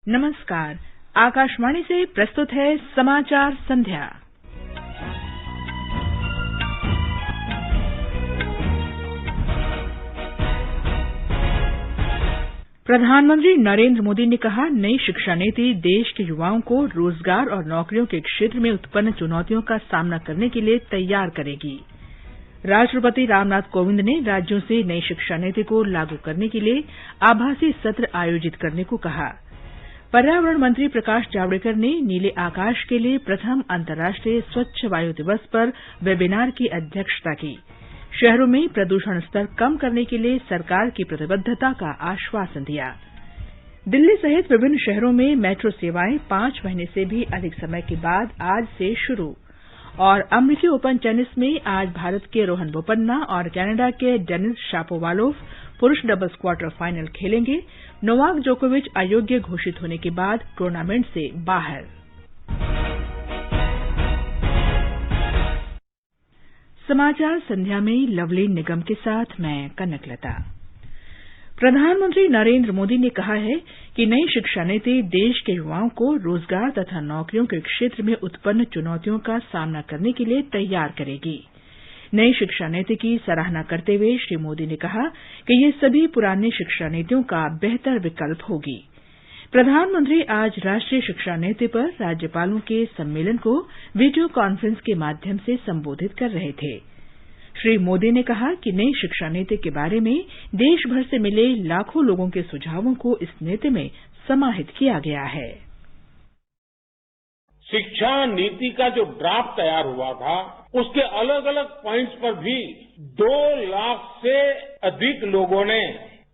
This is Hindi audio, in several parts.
नमस्कार। आकाशवाणी से प्रस्तुत है समाचार संध्या। प्रधानमंत्री नरेंद्र मोदी ने कहा, नई शिक्षा नीति देश के युवाओं को रोजगार और नौकरियों के क्षेत्र में उत्पन्न चुनौतियों का सामना करने के लिए तैयार करेगी। राष्ट्रपति रामनाथ कोविंद ने राज्यों से नई शिक्षा नीति को लागू करने के लिए आभासी सत्र आयोजित करने को कहा। पर्यावरण मंत्री प्रकाश जावड़ेकर ने नीले आकाश के लिए प्रथम अंतर्राष्ट्रीय स्वच्छ वायु दिवस पर वेबिनार की अध्यक्षता की। शहरों में प्रदूषण स्तर कम करने के लिए सरकार की प्रतिबद्धता का आश्वासन दिया। दिल्ली सहित विभिन्न शहरों में मेट्रो सेवाएं 5 महीने से भी अधिक समय के बाद आज से शुरू। और अमेरिकी ओपन टेनिस में आज भारत के रोहन बोपन्ना और कनाडा के डेनिस शापोवालोव पुरुष डबल्स क्वार्टर फाइनल खेलेंगे। नोवाक जोकोविच अयोग्य घोषित होने के बाद टूर्नामेंट से बाहर। समाचार संध्या में लवलीन निगम के साथ मैं कनकलता। प्रधानमंत्री नरेंद्र मोदी ने कहा है कि नई शिक्षा नीति देश के युवाओं को रोजगार तथा नौकरियों के क्षेत्र में उत्पन्न चुनौतियों का सामना करने के लिए तैयार करेगी। नई शिक्षा नीति की सराहना करते हुए श्री मोदी ने कहा कि ये सभी पुरानी शिक्षा नीतियों का बेहतर विकल्प होगी। प्रधानमंत्री आज राष्ट्रीय शिक्षा नीति पर राज्यपालों के सम्मेलन को वीडियो कॉन्फ्रेंस के माध्यम से संबोधित कर रहे थे। श्री मोदी ने कहा कि नई शिक्षा नीति के बारे में देश भर से मिले लाखों लोगों के सुझावों को इस नीति में समाहित किया गया है। शिक्षा नीति का जो ड्राफ्ट तैयार हुआ था, उसके अलग अलग पॉइंट्स पर भी 2 लाख से अधिक लोगों ने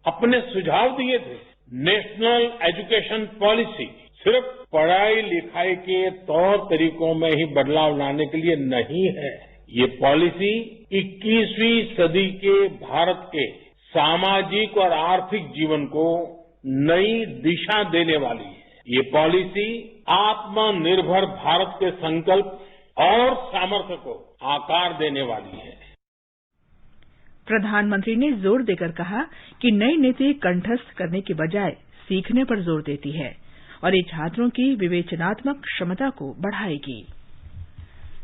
अपने सुझाव दिए थे। नेशनल एजुकेशन पॉलिसी सिर्फ पढ़ाई लिखाई के तौर तरीकों में ही बदलाव लाने के लिए नहीं है। ये पॉलिसी 21वीं सदी के भारत के सामाजिक और आर्थिक जीवन को नई दिशा देने वाली है। ये पॉलिसी आत्मनिर्भर भारत के संकल्प और सामर्थ्य को आकार देने वाली है। प्रधानमंत्री ने जोर देकर कहा कि नई नीति कंठस्थ करने के बजाय सीखने पर जोर देती है और ये छात्रों की विवेचनात्मक क्षमता को बढ़ाएगी।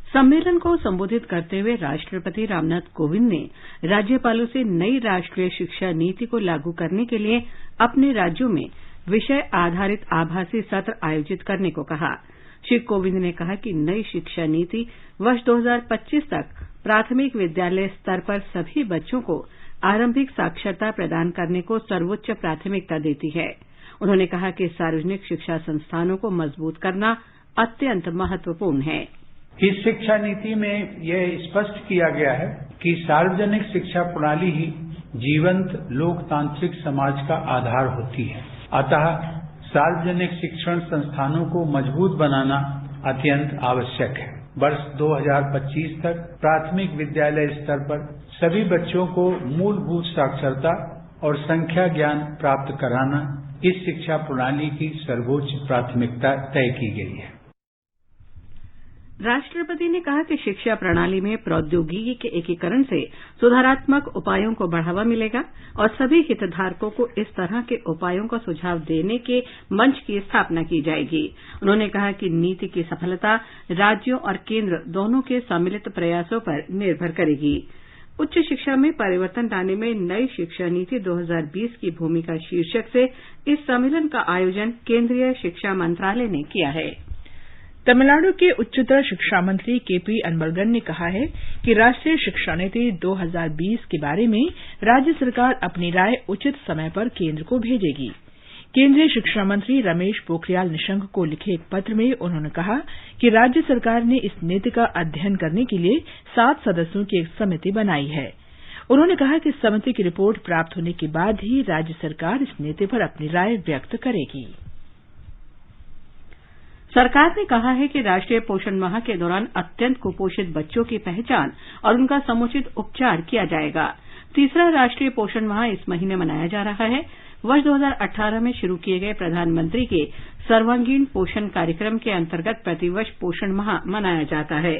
सम्मेलन को संबोधित करते हुए राष्ट्रपति रामनाथ कोविंद ने राज्यपालों से नई राष्ट्रीय शिक्षा नीति को लागू करने के लिए अपने राज्यों में विषय आधारित आभासी सत्र आयोजित करने को कहा। श्री कोविंद ने कहा कि नई शिक्षा नीति वर्ष 2025 तक प्राथमिक विद्यालय स्तर पर सभी बच्चों को आरंभिक साक्षरता प्रदान करने को सर्वोच्च प्राथमिकता देती है। उन्होंने कहा कि सार्वजनिक शिक्षा संस्थानों को मजबूत करना अत्यंत महत्वपूर्ण है। इस शिक्षा नीति में यह स्पष्ट किया गया है कि सार्वजनिक शिक्षा प्रणाली ही जीवंत लोकतांत्रिक समाज का आधार होती है। अतः सार्वजनिक शिक्षण संस्थानों को मजबूत बनाना अत्यंत आवश्यक है। वर्ष 2025 तक प्राथमिक विद्यालय स्तर पर सभी बच्चों को मूलभूत साक्षरता और संख्या ज्ञान प्राप्त कराना इस शिक्षा प्रणाली की सर्वोच्च प्राथमिकता तय की गई है। राष्ट्रपति ने कहा कि शिक्षा प्रणाली में प्रौद्योगिकी के एकीकरण से सुधारात्मक उपायों को बढ़ावा मिलेगा और सभी हितधारकों को इस तरह के उपायों का सुझाव देने के मंच की स्थापना की जाएगी। उन्होंने कहा कि नीति की सफलता राज्यों और केंद्र दोनों के सम्मिलित प्रयासों पर निर्भर करेगी। उच्च शिक्षा में परिवर्तन लाने में नई शिक्षा नीति 2020 की भूमिका शीर्षक से इस सम्मेलन का आयोजन केंद्रीय शिक्षा मंत्रालय ने किया है। तमिलनाडु के उच्चतर शिक्षा मंत्री केपी अनबलगन ने कहा है कि राष्ट्रीय शिक्षा नीति 2020 के बारे में राज्य सरकार अपनी राय उचित समय पर केंद्र को भेजेगी। केंद्रीय शिक्षा मंत्री रमेश पोखरियाल निशंक को लिखे एक पत्र में उन्होंने कहा कि राज्य सरकार ने इस नीति का अध्ययन करने के लिए 7 सदस्यों की एक समिति बनाई है। उन्होंने कहा कि समिति की रिपोर्ट प्राप्त होने के बाद ही राज्य सरकार इस नीति पर अपनी राय व्यक्त करेगी। सरकार ने कहा है कि राष्ट्रीय पोषण माह के दौरान अत्यंत कुपोषित बच्चों की पहचान और उनका समुचित उपचार किया जाएगा। तीसरा राष्ट्रीय पोषण माह इस महीने मनाया जा रहा है। वर्ष 2018 में शुरू किए गए प्रधानमंत्री के सर्वांगीण पोषण कार्यक्रम के अंतर्गत प्रतिवर्ष पोषण माह मनाया जाता है।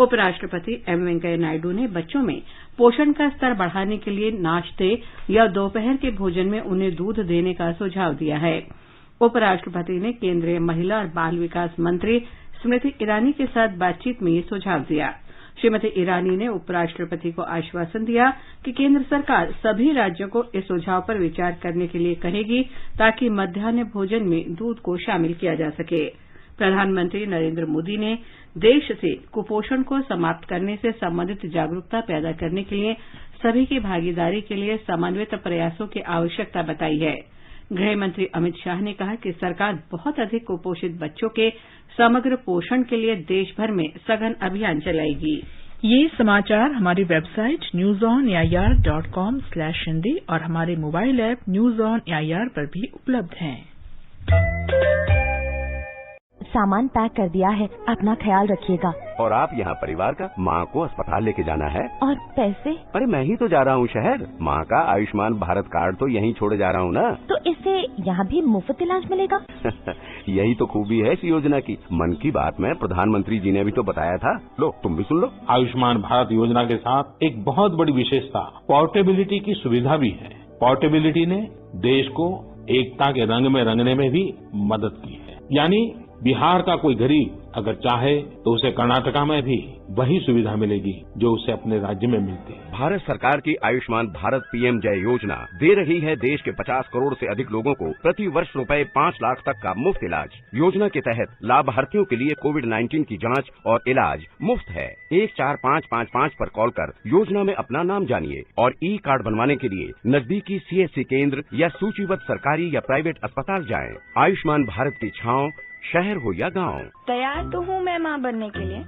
उपराष्ट्रपति एम वेंकैया नायडू ने बच्चों में पोषण का स्तर बढ़ाने के लिए नाश्ते या दोपहर के भोजन में उन्हें दूध देने का सुझाव दिया है। उपराष्ट्रपति ने केंद्रीय महिला और बाल विकास मंत्री स्मृति ईरानी के साथ बातचीत में ये सुझाव दिया। श्रीमती ईरानी ने उपराष्ट्रपति को आश्वासन दिया कि केंद्र सरकार सभी राज्यों को इस सुझाव पर विचार करने के लिए कहेगी ताकि मध्याह्न भोजन में दूध को शामिल किया जा सके। प्रधानमंत्री नरेंद्र मोदी ने देश से कुपोषण को समाप्त करने से संबंधित जागरूकता पैदा करने के लिए सभी की भागीदारी के लिए समन्वित प्रयासों की आवश्यकता बताई है। गृह मंत्री अमित शाह ने कहा कि सरकार बहुत अधिक कुपोषित बच्चों के समग्र पोषण के लिए देश भर में सघन अभियान चलाएगी। ये समाचार हमारी वेबसाइट newsonair.com/हिंदी और हमारे mobile app news on AIR पर भी उपलब्ध हैं। सामान पैक कर दिया है, अपना ख्याल रखिएगा। और आप यहाँ परिवार का, माँ को अस्पताल लेके जाना है। और पैसे? अरे मैं ही तो जा रहा हूँ शहर। माँ का आयुष्मान भारत कार्ड तो यहीं छोड़े जा रहा हूँ ना। तो इससे यहाँ भी मुफ्त इलाज मिलेगा? यही तो खूबी है इस योजना की। मन की बात में प्रधानमंत्री जी ने भी तो बताया था। लो तुम भी सुन लो। आयुष्मान भारत योजना के साथ एक बहुत बड़ी विशेषता पोर्टेबिलिटी की सुविधा भी है। पोर्टेबिलिटी ने देश को एकता के रंग में रंगने में भी मदद की है। यानी बिहार का कोई गरीब अगर चाहे तो उसे कर्नाटका में भी वही सुविधा मिलेगी जो उसे अपने राज्य में मिलती है। भारत सरकार की आयुष्मान भारत पीएम जय योजना दे रही है देश के 50 करोड़ से अधिक लोगों को प्रति वर्ष रुपए 5 लाख तक का मुफ्त इलाज। योजना के तहत लाभार्थियों के लिए कोविड-19 की जांच और इलाज मुफ्त है। 14555 पर कॉल कर योजना में अपना नाम जानिए और ई कार्ड बनवाने के लिए नजदीकी सीएससी केंद्र या सूचीबद्ध सरकारी या प्राइवेट अस्पताल जाएं। आयुष्मान भारत की छांव शहर हो या गांव। तैयार तो हूँ मैं माँ बनने के लिए।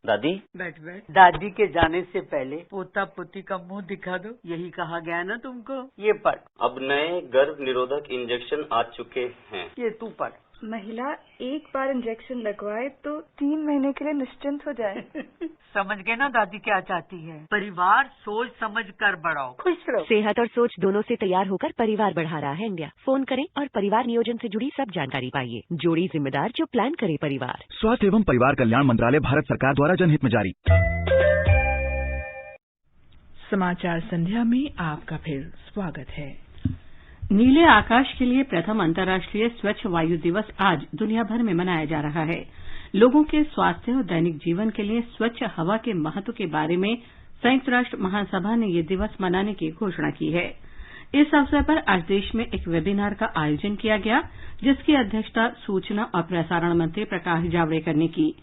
दादी बैठ। दादी के जाने से पहले पोता पोती का मुंह दिखा दो, यही कहा गया ना तुमको। ये पढ़। अब नए गर्भ निरोधक इंजेक्शन आ चुके हैं। ये तू पढ़। महिला एक बार इंजेक्शन लगवाए तो 3 महीने के लिए निश्चिंत हो जाए। समझ गए ना दादी क्या चाहती है? परिवार सोच समझ कर बढ़ाओ, खुश रहो। सेहत और सोच दोनों से तैयार होकर परिवार बढ़ा रहा है इंडिया। फोन करें और परिवार नियोजन से जुड़ी सब जानकारी पाइए। जोड़ी जिम्मेदार जो प्लान करे परिवार। स्वास्थ्य एवं परिवार कल्याण मंत्रालय भारत सरकार द्वारा जनहित में जारी। समाचार संध्या में आपका फिर स्वागत है। नीले आकाश के लिए प्रथम अंतर्राष्ट्रीय स्वच्छ वायु दिवस आज दुनिया भर में मनाया जा रहा है। लोगों के स्वास्थ्य और दैनिक जीवन के लिए स्वच्छ हवा के महत्व के बारे में संयुक्त राष्ट्र महासभा ने ये दिवस मनाने की घोषणा की है। इस अवसर पर आज देश में एक वेबिनार का आयोजन किया गया, जिसकी अध्यक्षता सूचना और प्रसारण मंत्री प्रकाश जावड़ेकर ने की।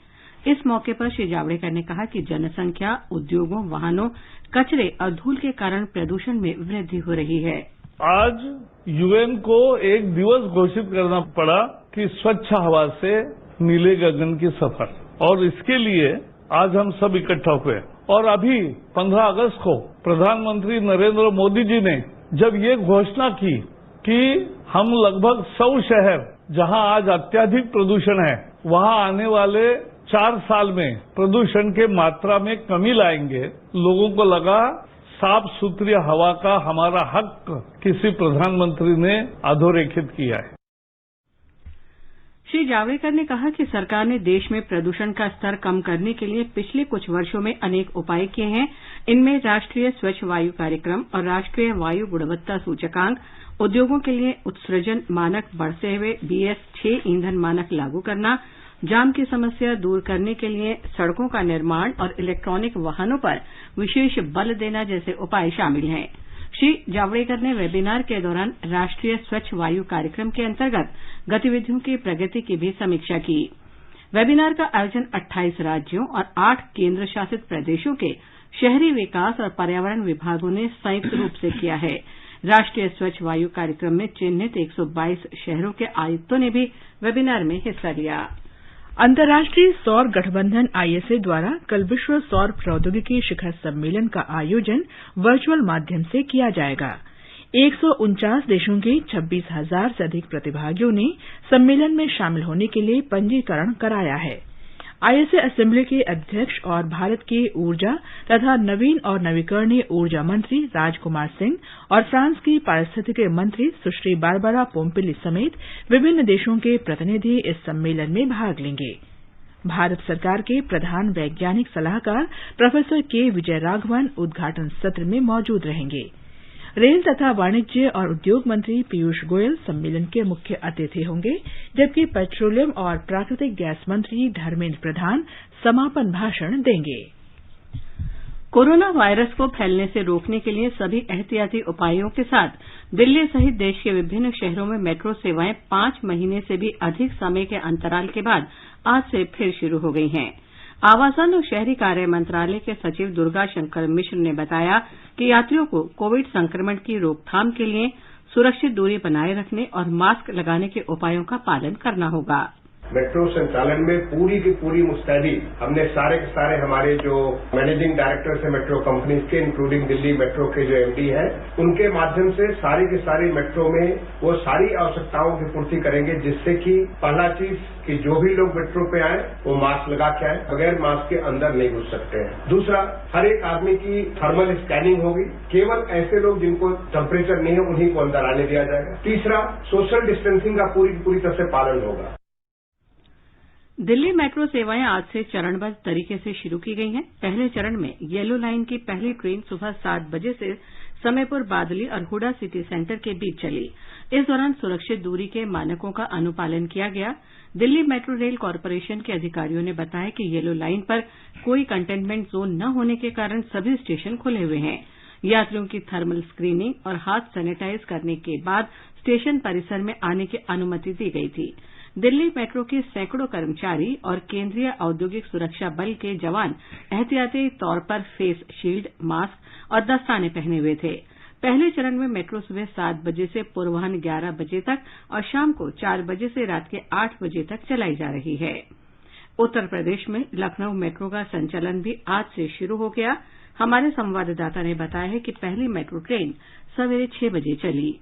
इस मौके पर श्री जावड़ेकर ने कहा कि जनसंख्या, उद्योगों, वाहनों, कचरे और धूल के कारण प्रदूषण में वृद्धि हो रही है। आज यूएन को एक दिवस घोषित करना पड़ा कि स्वच्छ हवा से नीले गगन की सफर, और इसके लिए आज हम सब इकट्ठा हुए। और अभी 15 अगस्त को प्रधानमंत्री नरेंद्र मोदी जी ने जब ये घोषणा की कि हम लगभग 100 शहर जहां आज अत्यधिक प्रदूषण है, वहां आने वाले 4 साल में प्रदूषण के मात्रा में कमी लाएंगे, लोगों को लगा साफ सुथरी हवा का हमारा हक किसी प्रधानमंत्री ने अधोरेखित किया है। श्री जावड़ेकर ने कहा कि सरकार ने देश में प्रदूषण का स्तर कम करने के लिए पिछले कुछ वर्षों में अनेक उपाय किए हैं। इनमें राष्ट्रीय स्वच्छ वायु कार्यक्रम और राष्ट्रीय वायु गुणवत्ता सूचकांक, उद्योगों के लिए उत्सर्जन मानक बढ़ते हुए BS6 ईंधन मानक लागू करना, जाम की समस्या दूर करने के लिए सड़कों का निर्माण और इलेक्ट्रॉनिक वाहनों पर विशेष बल देना जैसे उपाय शामिल हैं। श्री जावड़ेकर ने वेबिनार के दौरान राष्ट्रीय स्वच्छ वायु कार्यक्रम के अंतर्गत गतिविधियों की प्रगति की भी समीक्षा की। वेबिनार का आयोजन 28 राज्यों और 8 केंद्र शासित प्रदेशों के शहरी विकास और पर्यावरण विभागों ने संयुक्त रूप से किया है। राष्ट्रीय स्वच्छ वायु कार्यक्रम में चिन्हित 122 शहरों के आयुक्तों ने भी वेबिनार में हिस्सा लिया। अंतर्राष्ट्रीय सौर गठबंधन ISA द्वारा कल विश्व सौर प्रौद्योगिकी शिखर सम्मेलन का आयोजन वर्चुअल माध्यम से किया जाएगा। 149 देशों के 26,000 से अधिक प्रतिभागियों ने सम्मेलन में शामिल होने के लिए पंजीकरण कराया है। ISA असेंबली के अध्यक्ष और भारत के ऊर्जा तथा नवीन और नवीकरणीय ऊर्जा मंत्री राजकुमार सिंह और फ्रांस की पारिस्थितिकी मंत्री सुश्री बारबरा पोम्पिली समेत विभिन्न देशों के प्रतिनिधि इस सम्मेलन में भाग लेंगे। भारत सरकार के प्रधान वैज्ञानिक सलाहकार प्रोफेसर के विजय राघवन उद्घाटन सत्र में मौजूद रहेंगे। रेल तथा वाणिज्य और उद्योग मंत्री पीयूष गोयल सम्मेलन के मुख्य अतिथि होंगे, जबकि पेट्रोलियम और प्राकृतिक गैस मंत्री धर्मेन्द्र प्रधान समापन भाषण देंगे। कोरोना वायरस को फैलने से रोकने के लिए सभी एहतियाती उपायों के साथ दिल्ली सहित देश के विभिन्न शहरों में मेट्रो सेवाएं 5 महीने से भी अधिक समय के अंतराल के बाद आज से फिर शुरू हो गई हैं। आवासन और शहरी कार्य मंत्रालय के सचिव दुर्गा शंकर मिश्र ने बताया कि यात्रियों को कोविड संक्रमण की रोकथाम के लिए सुरक्षित दूरी बनाए रखने और मास्क लगाने के उपायों का पालन करना होगा। मेट्रो संचालन में पूरी की पूरी मुस्तैदी हमने सारे के सारे हमारे जो मैनेजिंग डायरेक्टर्स हैं मेट्रो कंपनीज के, इंक्लूडिंग दिल्ली मेट्रो के जो एमडी हैं, उनके माध्यम से सारी की सारी मेट्रो में वो सारी आवश्यकताओं की पूर्ति करेंगे, जिससे कि पहला चीज कि जो भी लोग मेट्रो पे आए वो मास्क लगा के आए, बगैर मास्क के अंदर नहीं घुस सकते हैं। दूसरा, हर एक आदमी की थर्मल स्कैनिंग होगी, केवल ऐसे लोग जिनको टेम्परेचर नहीं है उन्हीं को अंदर आने दिया जाएगा। तीसरा, सोशल डिस्टेंसिंग का पूरी तरह से पालन होगा। दिल्ली मेट्रो सेवाएं आज से चरणबद्ध तरीके से शुरू की गई हैं। पहले चरण में येलो लाइन की पहली ट्रेन सुबह 7 बजे से समयपुर बादली और हुडा सिटी सेंटर के बीच चली। इस दौरान सुरक्षित दूरी के मानकों का अनुपालन किया गया। दिल्ली मेट्रो रेल कॉरपोरेशन के अधिकारियों ने बताया कि येलो लाइन पर कोई कंटेनमेंट जोन न होने के कारण सभी स्टेशन खुले हुए हैं। यात्रियों की थर्मल स्क्रीनिंग और हाथ सैनिटाइज करने के बाद स्टेशन परिसर में आने की अनुमति दी गई थी। दिल्ली मेट्रो के सैकड़ों कर्मचारी और केंद्रीय औद्योगिक सुरक्षा बल के जवान एहतियाती तौर पर फेस शील्ड, मास्क और दस्ताने पहने हुए थे। पहले चरण में मेट्रो सुबह 7 बजे से पूर्वाह्न 11 बजे तक और शाम को 4 बजे से रात के 8 बजे तक चलाई जा रही है। उत्तर प्रदेश में लखनऊ मेट्रो का संचालन भी आज से शुरू हो गया। हमारे संवाददाता ने बताया है कि पहली मेट्रो ट्रेन सवेरे 6 बजे चली।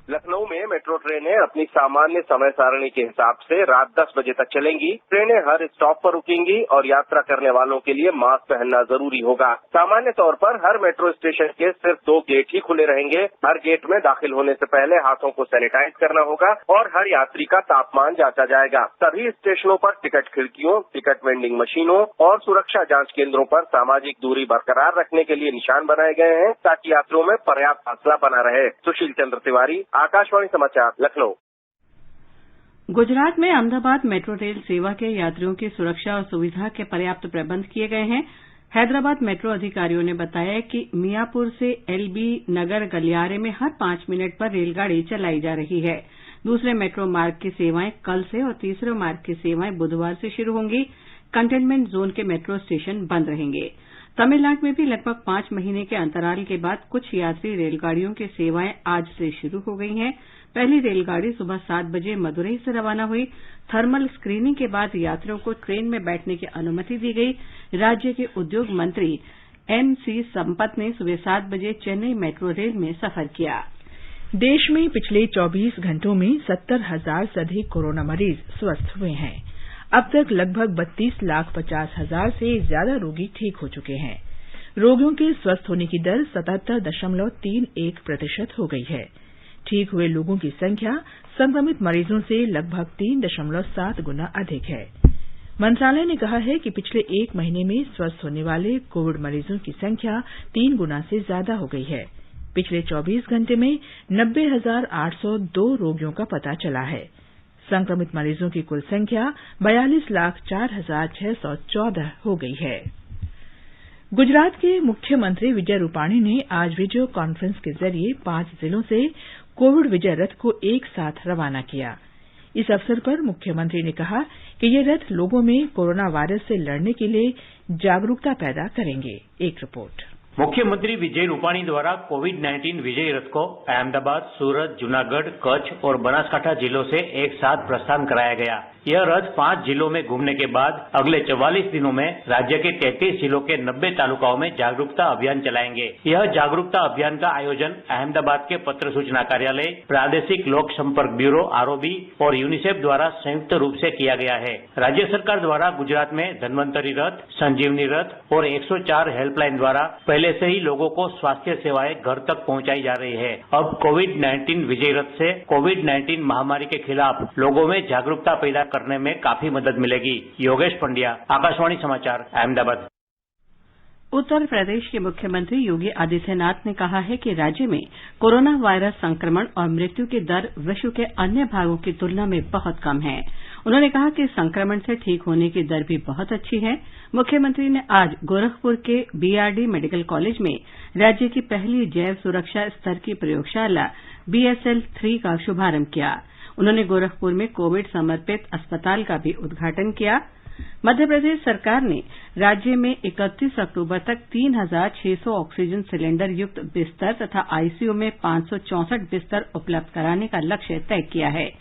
लखनऊ में मेट्रो ट्रेनें अपनी सामान्य समय सारणी के हिसाब से रात 10 बजे तक चलेंगी। ट्रेनें हर स्टॉप पर रुकेंगी और यात्रा करने वालों के लिए मास्क पहनना जरूरी होगा। सामान्य तौर पर हर मेट्रो स्टेशन के सिर्फ 2 गेट ही खुले रहेंगे। हर गेट में दाखिल होने से पहले हाथों को सैनिटाइज करना होगा और हर यात्री का तापमान जांचा जाएगा। सभी स्टेशनों पर टिकट खिड़कियों, टिकट वेंडिंग मशीनों और सुरक्षा जांच केंद्रों पर सामाजिक दूरी बरकरार रखने के लिए निशान बनाए गए हैं, ताकि यात्रियों में पर्याप्त फासला बना रहे। सुशील चंद्र तिवारी, आकाशवाणी समाचार, लखनऊ। गुजरात में अहमदाबाद मेट्रो रेल सेवा के यात्रियों की सुरक्षा और सुविधा के पर्याप्त प्रबंध किए गए हैं। हैदराबाद मेट्रो अधिकारियों ने बताया कि मियापुर से एलबी नगर गलियारे में हर 5 मिनट पर रेलगाड़ी चलाई जा रही है। दूसरे मेट्रो मार्ग की सेवाएं कल से और तीसरे मार्ग की सेवाएं बुधवार से शुरू होंगी। कंटेनमेंट जोन के मेट्रो स्टेशन बंद रहेंगे। तमिलनाडु में भी लगभग 5 महीने के अंतराल के बाद कुछ यात्री रेलगाड़ियों की सेवाएं आज से शुरू हो गई हैं। पहली रेलगाड़ी सुबह 7 बजे मदुरई से रवाना हुई। थर्मल स्क्रीनिंग के बाद यात्रियों को ट्रेन में बैठने की अनुमति दी गई। राज्य के उद्योग मंत्री एनसी संपत ने सुबह 7 बजे चेन्नई मेट्रो रेल में सफर किया। देश में पिछले 24 घंटों में 70,000 से अधिक कोरोना मरीज स्वस्थ हुए हैं। अब तक लगभग 32,50,000 से ज्यादा रोगी ठीक हो चुके हैं। रोगियों के स्वस्थ होने की दर 77.31% हो गई है। ठीक हुए लोगों की संख्या संक्रमित मरीजों से लगभग 3.7 गुना अधिक है। मंत्रालय ने कहा है कि पिछले 1 महीने में स्वस्थ होने वाले कोविड मरीजों की संख्या 3 गुना से ज्यादा हो गई है। पिछले 24 घंटे में 90,802 रोगियों का पता चला है। संक्रमित मरीजों की कुल संख्या 42,04,614 हो गई है। गुजरात के मुख्यमंत्री विजय रूपाणी ने आज वीडियो कॉन्फ्रेंस के जरिए 5 जिलों से कोविड विजय रथ को एक साथ रवाना किया। इस अवसर पर मुख्यमंत्री ने कहा कि ये रथ लोगों में कोरोना वायरस से लड़ने के लिए जागरूकता पैदा करेंगे। एक रिपोर्ट। मुख्यमंत्री विजय रूपाणी द्वारा कोविड-19 विजय रथ को अहमदाबाद, सूरत, जूनागढ़, कच्छ और बनासकांठा जिलों से एक साथ प्रस्थान कराया गया। यह रथ 5 जिलों में घूमने के बाद अगले 44 दिनों में राज्य के 33 जिलों के 90 तालुकाओं में जागरूकता अभियान चलाएंगे। यह जागरूकता अभियान का आयोजन अहमदाबाद के पत्र सूचना कार्यालय, प्रादेशिक लोक संपर्क ब्यूरो आरओबी और यूनिसेफ द्वारा संयुक्त रूप से किया गया है। राज्य सरकार द्वारा गुजरात में धन्वंतरी रथ, संजीवनी रथ और 104 हेल्पलाइन द्वारा पहले से ही लोगों को स्वास्थ्य सेवाएं घर तक पहुंचाई जा रही है। अब कोविड-19 विजय रथ से कोविड-19 महामारी के खिलाफ लोगों में जागरूकता पैदा करने में काफी मदद मिलेगी। योगेश पंड्या, आकाशवाणी समाचार, अहमदाबाद। उत्तर प्रदेश के मुख्यमंत्री योगी आदित्यनाथ ने कहा है कि राज्य में कोरोना वायरस संक्रमण और मृत्यु की दर विश्व के अन्य भागों की तुलना में बहुत कम है। उन्होंने कहा कि संक्रमण से ठीक होने की दर भी बहुत अच्छी है। मुख्यमंत्री ने आज गोरखपुर के बीआरडी मेडिकल कॉलेज में राज्य की पहली जैव सुरक्षा स्तर की प्रयोगशाला BSL-3 का शुभारंभ किया। उन्होंने गोरखपुर में कोविड समर्पित अस्पताल का भी उद्घाटन किया। मध्य प्रदेश सरकार ने राज्य में 31 अक्टूबर तक 3,600 ऑक्सीजन सिलेंडर युक्त बिस्तर तथा आईसीयू में 564 बिस्तर उपलब्ध कराने का लक्ष्य तय किया है।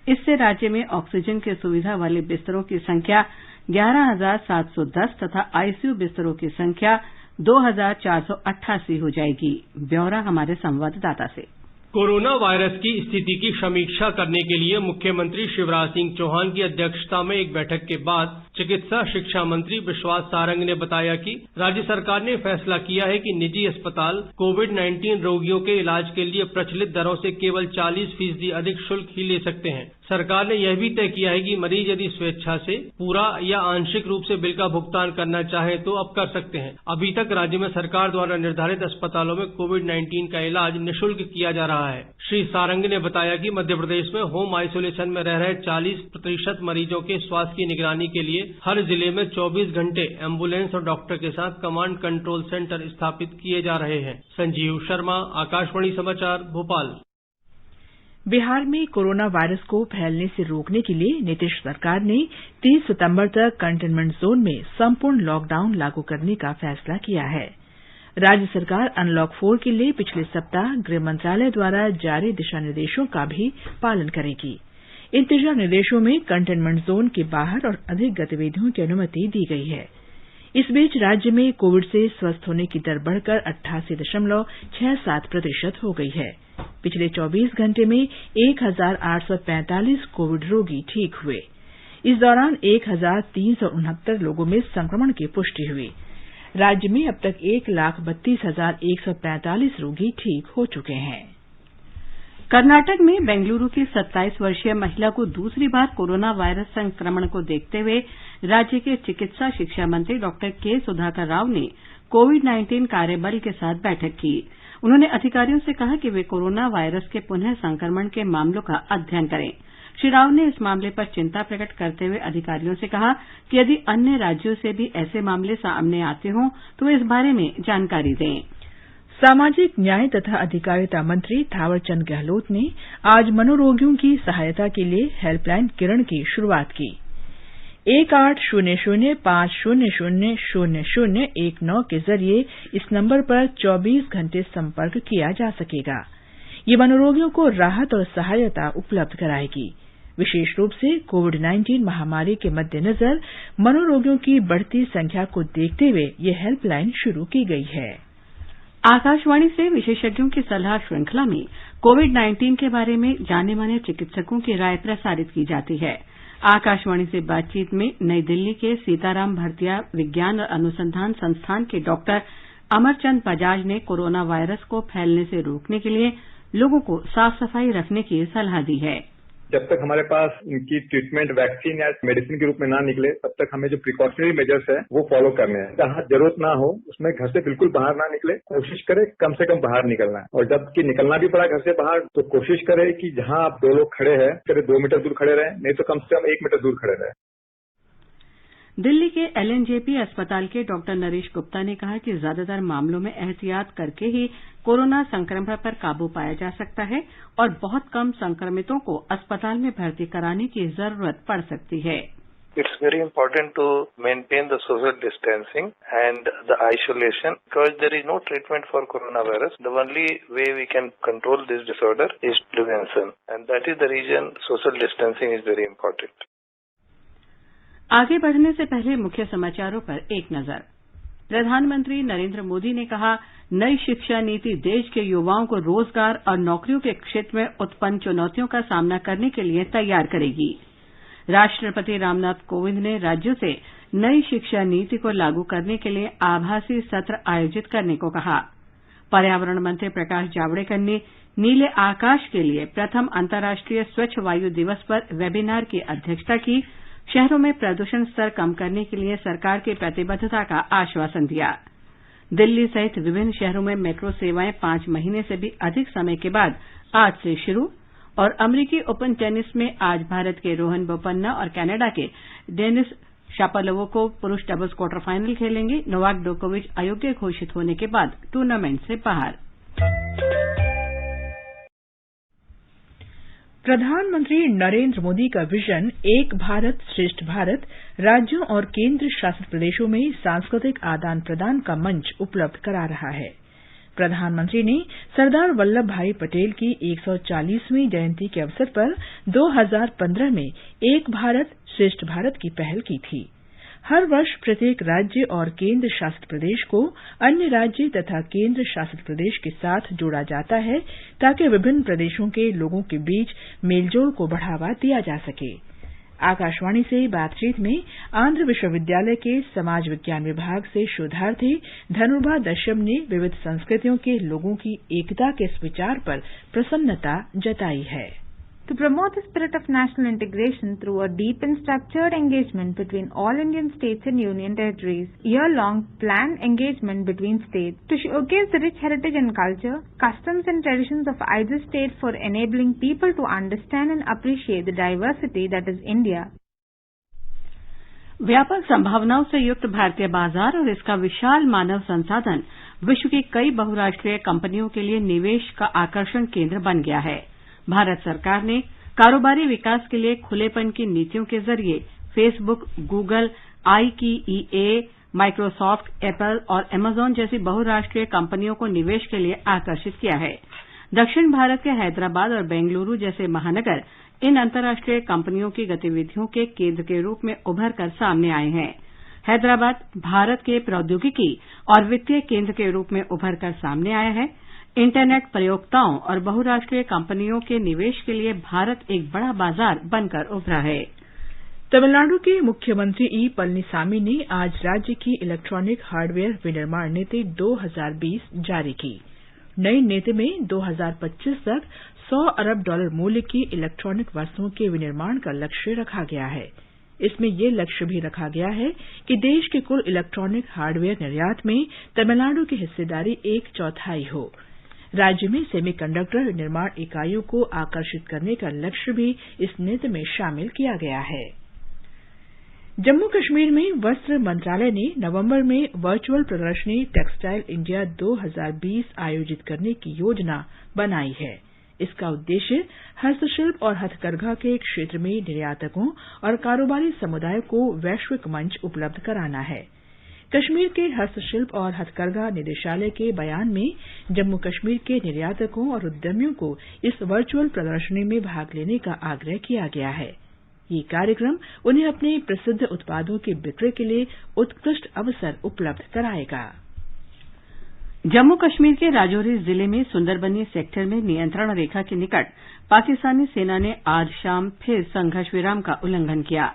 इससे राज्य में ऑक्सीजन की सुविधा वाले बिस्तरों की संख्या 11,710 तथा आईसीयू बिस्तरों की संख्या 2,488 हो जाएगी। ब्यौरा हमारे संवाददाता से। कोरोना वायरस की स्थिति की समीक्षा करने के लिए मुख्यमंत्री शिवराज सिंह चौहान की अध्यक्षता में एक बैठक के बाद चिकित्सा शिक्षा मंत्री विश्वास सारंग ने बताया कि राज्य सरकार ने फैसला किया है कि निजी अस्पताल कोविड-19 रोगियों के इलाज के लिए प्रचलित दरों से केवल 40% अधिक शुल्क ही ले सकते हैं। सरकार ने यह भी तय किया है कि मरीज यदि स्वेच्छा से पूरा या आंशिक रूप से बिल का भुगतान करना चाहे तो अब कर सकते हैं। अभी तक राज्य में सरकार द्वारा निर्धारित अस्पतालों में कोविड-19 का इलाज निःशुल्क किया जा रहा है। श्री सारंग ने बताया कि मध्य प्रदेश में होम आइसोलेशन में रह रहे 40% मरीजों के स्वास्थ्य की निगरानी के लिए हर जिले में 24 घंटे एम्बुलेंस और डॉक्टर के साथ कमांड कंट्रोल सेंटर स्थापित किए जा रहे हैं। संजीव शर्मा, आकाशवाणी समाचार, भोपाल। बिहार में कोरोना वायरस को फैलने से रोकने के लिए नीतीश सरकार ने 30 सितंबर तक कंटेनमेंट जोन में संपूर्ण लॉकडाउन लागू करने का फैसला किया है। राज्य सरकार अनलॉक 4 के लिए पिछले सप्ताह गृह मंत्रालय द्वारा जारी दिशा निर्देशों का भी पालन करेगी। इन दिशा निर्देशों में कंटेनमेंट जोन के बाहर और अधिक गतिविधियों की अनुमति दी गई है। इस बीच राज्य में कोविड से स्वस्थ होने की दर बढ़कर 88.67% हो गई है। पिछले 24 घंटे में 1,845 कोविड रोगी ठीक हुए। इस दौरान 1,369 लोगों में संक्रमण की पुष्टि हुई। राज्य में अब तक 1,32,145 रोगी ठीक हो चुके हैं। कर्नाटक में बेंगलुरु की 27 वर्षीय महिला को दूसरी बार कोरोना वायरस संक्रमण को देखते हुए राज्य के चिकित्सा शिक्षा मंत्री डॉक्टर के सुधाकर राव ने कोविड-19 कार्यबल के साथ बैठक की। उन्होंने अधिकारियों से कहा कि वे कोरोना वायरस के पुनः संक्रमण के मामलों का अध्ययन करें। श्री राव ने इस मामले पर चिंता प्रकट करते हुए अधिकारियों से कहा कि यदि अन्य राज्यों से भी ऐसे मामले सामने आते हों तो इस बारे में जानकारी दें। सामाजिक न्याय तथा अधिकारिता मंत्री थावरचंद गहलोत ने आज मनोरोगियों की सहायता के लिए हेल्पलाइन किरण की शुरुआत की। 1800-500-0019 के जरिए इस नंबर पर 24 घंटे संपर्क किया जा सकेगा। ये मनोरोगियों को राहत और सहायता उपलब्ध कराएगी। विशेष रूप से कोविड-19 महामारी के मद्देनजर मनोरोगियों की बढ़ती संख्या को देखते हुए ये हेल्पलाइन शुरू की गई है। आकाशवाणी से विशेषज्ञों की सलाह श्रृंखला में कोविड-19 के बारे में जाने माने चिकित्सकों की राय प्रसारित की जाती है। आकाशवाणी से बातचीत में नई दिल्ली के सीताराम भरतिया विज्ञान और अनुसंधान संस्थान के डॉक्टर अमरचंद बजाज ने कोरोना वायरस को फैलने से रोकने के लिए लोगों को साफ सफाई रखने की सलाह दी है। जब तक हमारे पास इनकी ट्रीटमेंट वैक्सीन या मेडिसिन के रूप में ना निकले तब तक हमें जो प्रिकॉशनरी मेजर्स है वो फॉलो करने हैं। जहां जरूरत ना हो उसमें घर से बिल्कुल बाहर ना निकले, कोशिश करें कम से कम बाहर निकलना है। और जबकि निकलना भी पड़ा घर से बाहर तो कोशिश करें कि जहां आप 2 लोग खड़े हैं करीब 2 मीटर दूर खड़े रहें, नहीं तो कम से कम 1 मीटर दूर खड़े रहें। दिल्ली के LNJP अस्पताल के डॉक्टर नरेश गुप्ता ने कहा कि ज्यादातर मामलों में एहतियात करके ही कोरोना संक्रमण पर काबू पाया जा सकता है और बहुत कम संक्रमितों को अस्पताल में भर्ती कराने की जरूरत पड़ सकती है। It's very important to maintain the social distancing and the isolation because there is no treatment for coronavirus. The only way we can control this disorder is prevention, and that is the reason social distancing is very important. आगे बढ़ने से पहले मुख्य समाचारों पर एक नजर। प्रधानमंत्री नरेंद्र मोदी ने कहा, नई शिक्षा नीति देश के युवाओं को रोजगार और नौकरियों के क्षेत्र में उत्पन्न चुनौतियों का सामना करने के लिए तैयार करेगी। राष्ट्रपति रामनाथ कोविंद ने राज्यों से नई शिक्षा नीति को लागू करने के लिए आभासी सत्र आयोजित करने को कहा। पर्यावरण मंत्री प्रकाश जावड़ेकर ने नीले आकाश के लिए प्रथम अंतर्राष्ट्रीय स्वच्छ वायु दिवस पर वेबिनार की अध्यक्षता की। शहरों में प्रदूषण स्तर कम करने के लिए सरकार की प्रतिबद्धता का आश्वासन दिया। दिल्ली सहित विभिन्न शहरों में मेट्रो सेवाएं 5 महीने से भी अधिक समय के बाद आज से शुरू। और अमेरिकी ओपन टेनिस में आज भारत के रोहन बोपन्ना और कनाडा के डेनिस शापोवालोव पुरुष डबल्स क्वार्टर फाइनल खेलेंगे। नोवाक जोकोविच अयोग्य घोषित होने के बाद टूर्नामेंट से बाहर। प्रधानमंत्री नरेंद्र मोदी का विजन एक भारत श्रेष्ठ भारत राज्यों और केंद्र शासित प्रदेशों में सांस्कृतिक आदान प्रदान का मंच उपलब्ध करा रहा है। प्रधानमंत्री ने सरदार वल्लभ भाई पटेल की 140वीं जयंती के अवसर पर 2015 में एक भारत श्रेष्ठ भारत की पहल की थी। हर वर्ष प्रत्येक राज्य और केंद्र शासित प्रदेश को अन्य राज्य तथा केंद्र शासित प्रदेश के साथ जोड़ा जाता है ताकि विभिन्न प्रदेशों के लोगों के बीच मेलजोल को बढ़ावा दिया जा सके। आकाशवाणी से बातचीत में आंध्र विश्वविद्यालय के समाज विज्ञान विभाग से शोधार्थी धनुर्भा दश्यम ने विविध संस्कृतियों के लोगों की एकता के इस विचार पर प्रसन्नता जताई है। To promote the spirit of national integration through a deep and structured engagement between all Indian states and union territories, year-long planned engagement between states to showcase the rich heritage and culture, customs and traditions of either state for enabling people to understand and appreciate the diversity that is India. व्यापक संभावनाओं से युक्त भारतीय बाजार और इसका विशाल मानव संसाधन विश्व की कई बहुराष्ट्रीय कंपनियों के लिए निवेश का आकर्षण केंद्र बन गया है। भारत सरकार ने कारोबारी विकास के लिए खुलेपन की नीतियों के जरिए Facebook, Google, IKEA, Microsoft, Apple और अमेजन जैसी बहुराष्ट्रीय कंपनियों को निवेश के लिए आकर्षित किया है। दक्षिण भारत के हैदराबाद और बेंगलुरु जैसे महानगर इन अंतर्राष्ट्रीय कंपनियों की गतिविधियों के केंद्र के रूप में उभर कर सामने आए हैं। हैदराबाद भारत के प्रौद्योगिकी और वित्तीय केंद्र के रूप में उभर कर सामने आया है। इंटरनेट प्रयोक्ताओं और बहुराष्ट्रीय कंपनियों के निवेश के लिए भारत एक बड़ा बाजार बनकर उभरा है। तमिलनाडु के मुख्यमंत्री ई पलनीसामी ने आज राज्य की इलेक्ट्रॉनिक हार्डवेयर विनिर्माण नीति 2020 जारी की। नई नीति में 2025 तक $100 अरब मूल्य की इलेक्ट्रॉनिक वस्तुओं के विनिर्माण का लक्ष्य रखा गया है। इसमें यह लक्ष्य भी रखा गया है कि देश के कुल इलेक्ट्रॉनिक हार्डवेयर निर्यात में तमिलनाडु की हिस्सेदारी 1/4 हो। राज्य में सेमीकंडक्टर निर्माण इकाइयों को आकर्षित करने का लक्ष्य भी इस नीति में शामिल किया गया है। जम्मू कश्मीर में वस्त्र मंत्रालय ने नवंबर में वर्चुअल प्रदर्शनी टेक्सटाइल इंडिया 2020 आयोजित करने की योजना बनाई है। इसका उद्देश्य हस्तशिल्प और हथकरघा के क्षेत्र में निर्यातकों और कारोबारी समुदाय को वैश्विक मंच उपलब्ध कराना है। कश्मीर के हस्तशिल्प और हथकरघा निदेशालय के बयान में जम्मू कश्मीर के निर्यातकों और उद्यमियों को इस वर्चुअल प्रदर्शनी में भाग लेने का आग्रह किया गया है। ये कार्यक्रम उन्हें अपने प्रसिद्ध उत्पादों की बिक्री के लिए उत्कृष्ट अवसर उपलब्ध कराएगा। जम्मू कश्मीर के राजौरी जिले में सुंदरबनी सेक्टर में नियंत्रण रेखा के निकट पाकिस्तानी सेना ने आज शाम फिर संघर्ष विराम का उल्लंघन किया।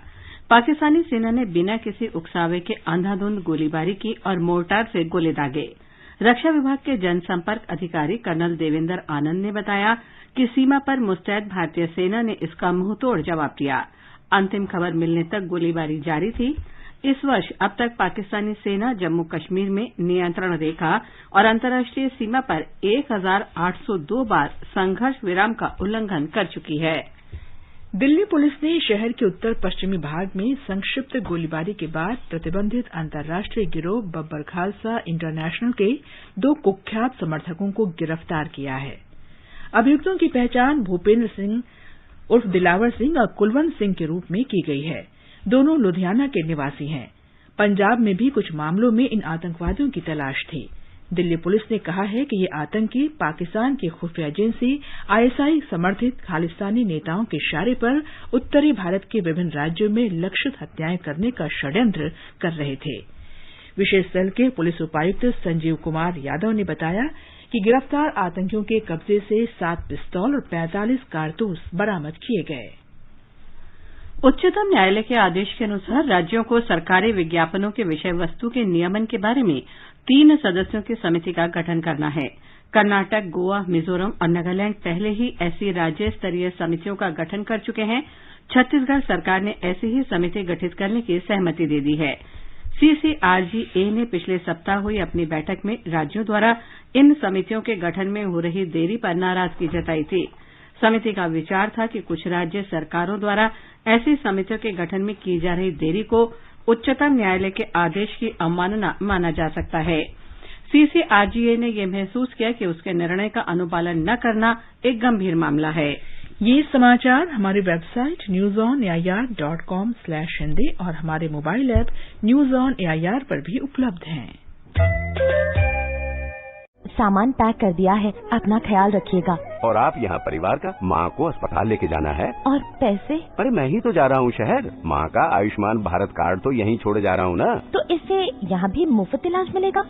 पाकिस्तानी सेना ने बिना किसी उकसावे के अंधाधुंध गोलीबारी की और मोर्टार से गोले दागे। रक्षा विभाग के जनसंपर्क अधिकारी कर्नल देवेंद्र आनंद ने बताया कि सीमा पर मुस्तैद भारतीय सेना ने इसका मुंहतोड़ जवाब दिया। अंतिम खबर मिलने तक गोलीबारी जारी थी। इस वर्ष अब तक पाकिस्तानी सेना जम्मू कश्मीर में नियंत्रण रेखा और अंतर्राष्ट्रीय सीमा पर 1802 बार संघर्ष विराम का उल्लंघन कर चुकी है। दिल्ली पुलिस ने शहर के उत्तर पश्चिमी भाग में संक्षिप्त गोलीबारी के बाद प्रतिबंधित अंतर्राष्ट्रीय गिरोह बब्बर खालसा इंटरनेशनल के 2 कुख्यात समर्थकों को गिरफ्तार किया है। अभियुक्तों की पहचान भूपेंद्र सिंह उर्फ दिलावर सिंह और कुलवंत सिंह के रूप में की गई है। दोनों लुधियाना के निवासी हैं। पंजाब में भी कुछ मामलों में इन आतंकवादियों की तलाश थी। दिल्ली पुलिस ने कहा है कि ये आतंकी पाकिस्तान की खुफिया एजेंसी ISI समर्थित खालिस्तानी नेताओं के इशारे पर उत्तरी भारत के विभिन्न राज्यों में लक्षित हत्याएं करने का षड्यंत्र कर रहे थे। विशेष दल के पुलिस उपायुक्त संजीव कुमार यादव ने बताया कि गिरफ्तार आतंकियों के कब्जे से 7 पिस्तौल और 45 कारतूस बरामद किए गए। उच्चतम न्यायालय के आदेश के अनुसार राज्यों को सरकारी विज्ञापनों के विषय वस्तु के नियमन के बारे में 3 सदस्यों की समिति का गठन करना है। कर्नाटक, गोवा, मिजोरम और नागालैंड पहले ही ऐसी राज्य स्तरीय समितियों का गठन कर चुके हैं। छत्तीसगढ़ सरकार ने ऐसी ही समिति गठित करने की सहमति दे दी है। CCRGA ने पिछले सप्ताह हुई अपनी बैठक में राज्यों द्वारा इन समितियों के गठन में हो रही देरी पर नाराजगी जताई थी। समिति का विचार था कि कुछ राज्य सरकारों द्वारा ऐसी समितियों के गठन में की जा रही देरी को उच्चतम न्यायालय के आदेश की अवमानना माना जा सकता है। CCRGA ने यह महसूस किया कि उसके निर्णय का अनुपालन न करना एक गंभीर मामला है। ये समाचार हमारी वेबसाइट newsonair.com/हिंदी और हमारे mobile app news on AIR पर भी उपलब्ध हैं। सामान पैक कर दिया है, अपना ख्याल रखिएगा। और आप यहाँ परिवार का माँ को अस्पताल लेके जाना है। और पैसे? अरे मैं ही तो जा रहा हूँ शहर। माँ का आयुष्मान भारत कार्ड तो यहीं छोड़े जा रहा हूँ ना। तो इससे यहाँ भी मुफ्त इलाज मिलेगा?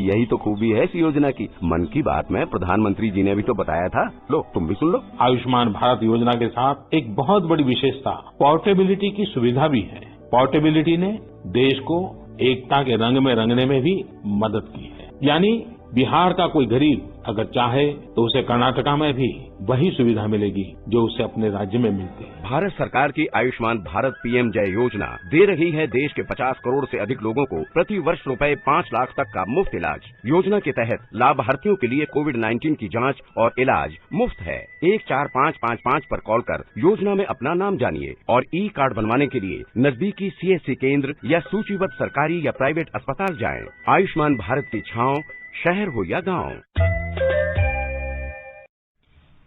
यही तो खूबी है इस योजना की। मन की बात में प्रधानमंत्री जी ने भी तो बताया था। लो तुम भी सुन लो। आयुष्मान भारत योजना के साथ एक बहुत बड़ी विशेषता पोर्टेबिलिटी की सुविधा भी है। पोर्टेबिलिटी ने देश को एकता के रंग में रंगने में भी मदद की है। यानी बिहार का कोई गरीब अगर चाहे तो उसे कर्नाटका में भी वही सुविधा मिलेगी जो उसे अपने राज्य में मिलती है। भारत सरकार की आयुष्मान भारत पीएम जय योजना दे रही है देश के 50 करोड़ से अधिक लोगों को प्रति वर्ष रुपए 5 लाख तक का मुफ्त इलाज। योजना के तहत लाभार्थियों के लिए कोविड-19 की जांच और इलाज मुफ्त है। 14555 पर कॉल कर योजना में अपना नाम जानिए और ई कार्ड बनवाने के लिए नजदीकी CSC केंद्र या सूचीबद्ध सरकारी या प्राइवेट अस्पताल जाएं। आयुष्मान भारत की छांव शहर हो या गांव।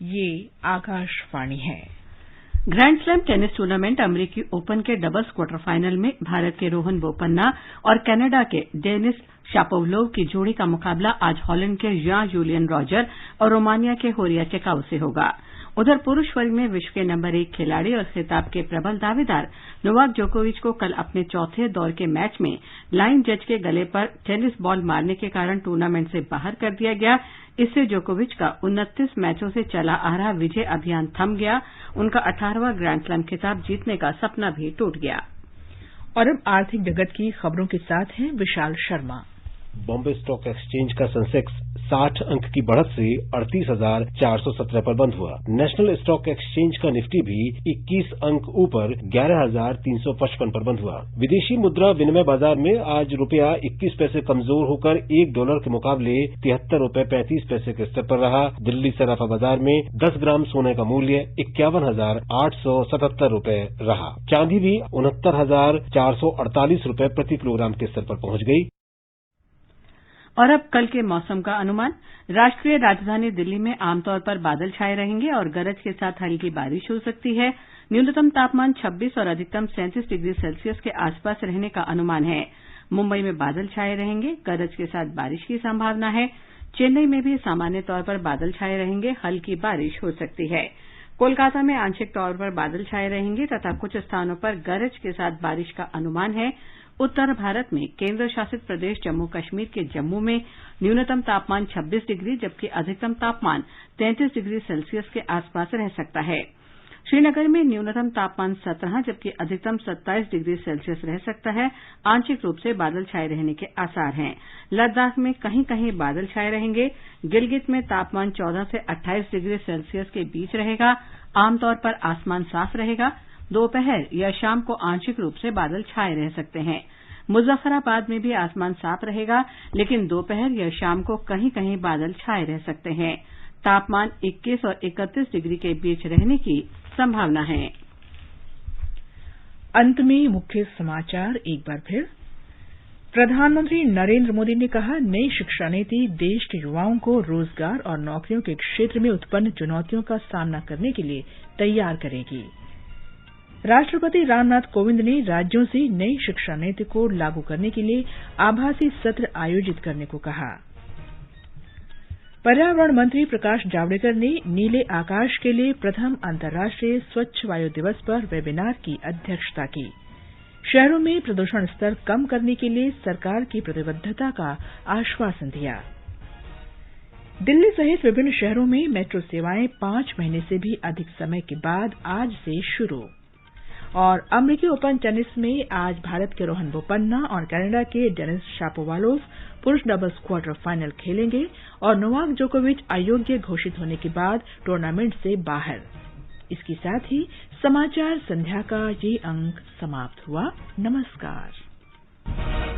ये आकाशवाणी है। ग्रैंड स्लैम टेनिस टूर्नामेंट अमेरिकी ओपन के डबल्स क्वार्टर फाइनल में भारत के रोहन बोपन्ना और कनाडा के डेनिस शापोवलोव की जोड़ी का मुकाबला आज हॉलैंड के यां जूलियन रॉजर और रोमानिया के होरिया टेकाउ से होगा। उधर पुरुष वर्ग में विश्व के नंबर 1 खिलाड़ी और खिताब के प्रबल दावेदार नोवाक जोकोविच को कल अपने चौथे दौर के मैच में लाइन जज के गले पर टेनिस बॉल मारने के कारण टूर्नामेंट से बाहर कर दिया गया। इससे जोकोविच का 29 मैचों से चला आ रहा विजय अभियान थम गया। उनका 18वां ग्रैंड स्लैम खिताब जीतने का सपना भी टूट गया। और अब आर्थिक जगत की खबरों के साथ हैं विशाल शर्मा। बॉम्बे स्टॉक एक्सचेंज का सेंसेक्स 60 अंक की बढ़त से 38,417 पर बंद हुआ। नेशनल स्टॉक एक्सचेंज का निफ्टी भी 21 अंक ऊपर 11,355 पर बंद हुआ। विदेशी मुद्रा विनिमय बाजार में आज रुपया 21 पैसे कमजोर होकर $1 के मुकाबले 73 रुपए 35 पैसे के स्तर पर रहा। दिल्ली सराफा बाजार में 10 ग्राम सोने का मूल्य 51,877 रुपए रहा। चांदी भी 69,448 रुपए प्रति किलोग्राम के स्तर पर पहुंच गई। और अब कल के मौसम का अनुमान। राष्ट्रीय राजधानी दिल्ली में आमतौर पर बादल छाए रहेंगे और गरज के साथ हल्की बारिश हो सकती है। न्यूनतम तापमान 26 और अधिकतम 37 डिग्री सेल्सियस के आसपास रहने का अनुमान है। मुंबई में बादल छाए रहेंगे, गरज के साथ बारिश की संभावना है। चेन्नई में भी सामान्य तौर पर बादल छाए रहेंगे, हल्की बारिश हो सकती है। कोलकाता में आंशिक तौर पर बादल छाए रहेंगे तथा कुछ स्थानों पर गरज के साथ बारिश का अनुमान है। उत्तर भारत में केंद्र शासित प्रदेश जम्मू कश्मीर के जम्मू में न्यूनतम तापमान 26 डिग्री जबकि अधिकतम तापमान 33 डिग्री सेल्सियस के आसपास रह सकता है। श्रीनगर में न्यूनतम तापमान 17 जबकि अधिकतम 27 डिग्री सेल्सियस रह सकता है। आंशिक रूप से बादल छाए रहने के आसार हैं। लद्दाख में कहीं कहीं बादल छाए रहेंगे। गिलगित में तापमान 14 से 28 डिग्री सेल्सियस के बीच रहेगा। आमतौर पर आसमान साफ रहेगा। दोपहर या शाम को आंशिक रूप से बादल छाए रह सकते हैं। मुजफ्फराबाद में भी आसमान साफ रहेगा, लेकिन दोपहर या शाम को कहीं कहीं बादल छाए रह सकते हैं। तापमान 21 और 31 डिग्री के बीच रहने की संभावना है। अंत में मुख्य समाचार एक बार फिर। प्रधानमंत्री नरेंद्र मोदी ने कहा, नई शिक्षा नीति देश के युवाओं को रोजगार और नौकरियों के क्षेत्र में उत्पन्न चुनौतियों का सामना करने के लिए तैयार करेगी। राष्ट्रपति रामनाथ कोविंद ने राज्यों से नई शिक्षा नीति को लागू करने के लिए आभासी सत्र आयोजित करने को कहा। पर्यावरण मंत्री प्रकाश जावड़ेकर ने नीले आकाश के लिए प्रथम अंतर्राष्ट्रीय स्वच्छ वायु दिवस पर वेबिनार की अध्यक्षता की। शहरों में प्रदूषण स्तर कम करने के लिए सरकार की प्रतिबद्धता का आश्वासन दिया। दिल्ली सहित विभिन्न शहरों में मेट्रो सेवाएं 5 महीने से भी अधिक समय के बाद आज से शुरू। और अमेरिकी ओपन टेनिस में आज भारत के रोहन बोपन्ना और कनाडा के डेनिस शापोवालोव पुरुष डबल्स क्वार्टर फाइनल खेलेंगे और नोवाक जोकोविच अयोग्य घोषित होने के बाद टूर्नामेंट से बाहर। इसके साथ ही समाचार संध्या का ये अंक समाप्त हुआ। नमस्कार। हैं।